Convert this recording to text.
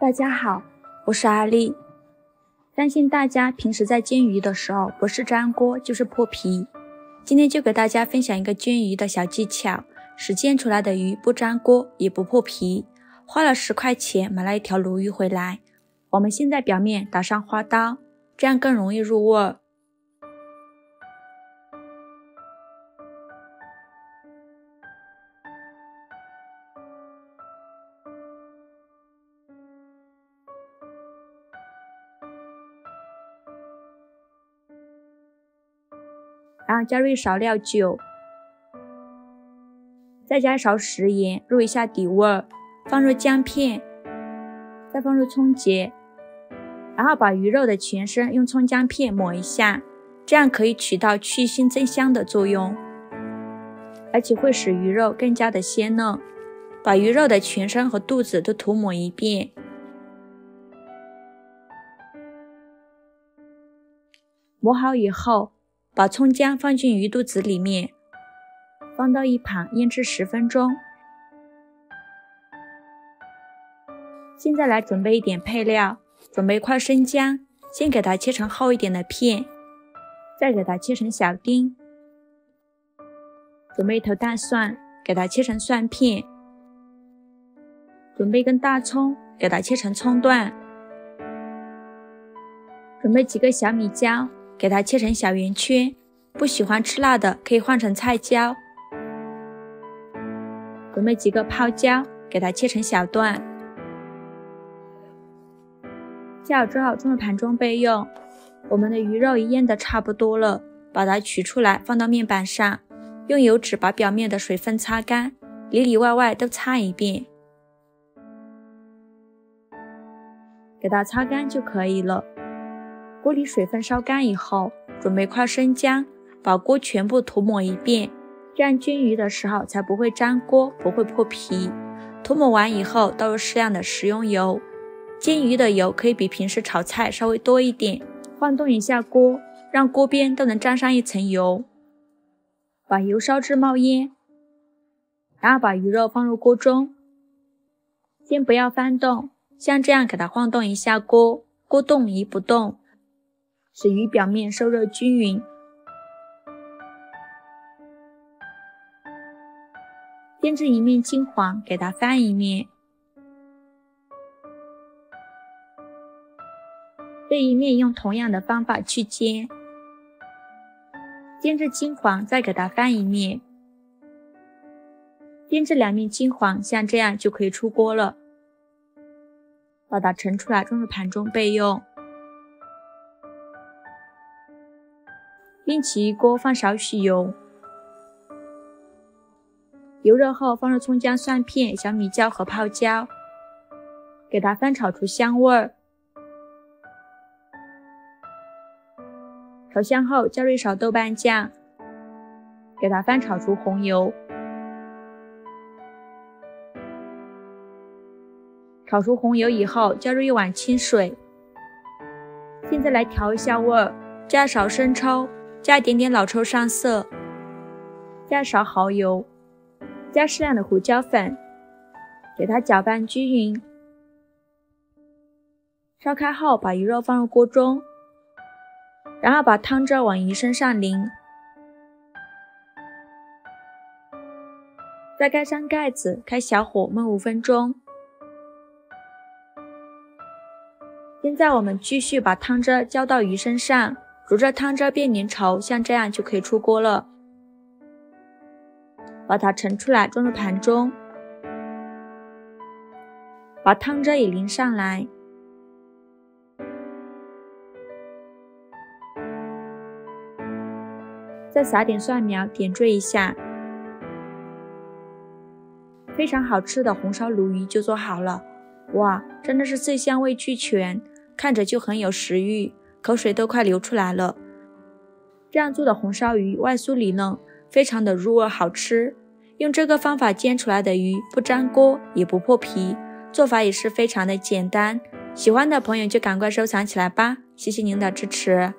大家好，我是阿丽。相信大家平时在煎鱼的时候，不是粘锅就是破皮。今天就给大家分享一个煎鱼的小技巧，使煎出来的鱼不粘锅也不破皮。花了10块钱买了一条鲈鱼回来，我们先在表面打上花刀，这样更容易入味儿。然后加入一勺料酒，再加一勺食盐，入一下底味儿，放入姜片，再放入葱节，然后把鱼肉的全身用葱姜片抹一下，这样可以起到去腥增香的作用，而且会使鱼肉更加的鲜嫩。把鱼肉的全身和肚子都涂抹一遍。抹好以后，把葱姜放进鱼肚子里面，放到一旁腌制10分钟。现在来准备一点配料，准备一块生姜，先给它切成厚一点的片，再给它切成小丁。准备一头大蒜，给它切成蒜片。准备一根大葱，给它切成葱段。准备几个小米椒，给它切成小圆圈，不喜欢吃辣的可以换成菜椒。准备几个泡椒，给它切成小段。切好之后装入盘中备用。我们的鱼肉已腌得差不多了，把它取出来放到面板上，用油纸把表面的水分擦干，里里外外都擦一遍，给它擦干就可以了。锅里水分烧干以后，准备块生姜，把锅全部涂抹一遍，这样煎鱼的时候才不会粘锅，不会破皮。涂抹完以后，倒入适量的食用油，煎鱼的油可以比平时炒菜稍微多一点。晃动一下锅，让锅边都能沾上一层油，把油烧至冒烟，然后把鱼肉放入锅中，先不要翻动，像这样给它晃动一下锅，锅动鱼不动，使鱼表面受热均匀。煎至一面金黄，给它翻一面。这一面用同样的方法去煎，煎至金黄，再给它翻一面。煎至2面金黄，像这样就可以出锅了。把它盛出来，装入盘中备用。另起一锅，放少许油，油热后放入葱姜蒜片、小米椒和泡椒，给它翻炒出香味儿。炒香后加入一勺豆瓣酱，给它翻炒出红油。炒出红油以后，加入1碗清水。现在来调一下味儿，加一勺生抽，加一点点老抽上色，加一勺蚝油，加适量的胡椒粉，给它搅拌均匀。烧开后，把鱼肉放入锅中，然后把汤汁往鱼身上淋，再盖上盖子，开小火焖5分钟。现在我们继续把汤汁浇到鱼身上，煮至汤汁变粘稠，像这样就可以出锅了。把它盛出来，装入盘中，把汤汁也淋上来。再撒点蒜苗，点缀一下。非常好吃的红烧鲈鱼就做好了。哇，真的是色香味俱全，看着就很有食欲，口水都快流出来了。这样做的红烧鱼外酥里嫩，非常的入味好吃。用这个方法煎出来的鱼不粘锅也不破皮，做法也是非常的简单。喜欢的朋友就赶快收藏起来吧，谢谢您的支持。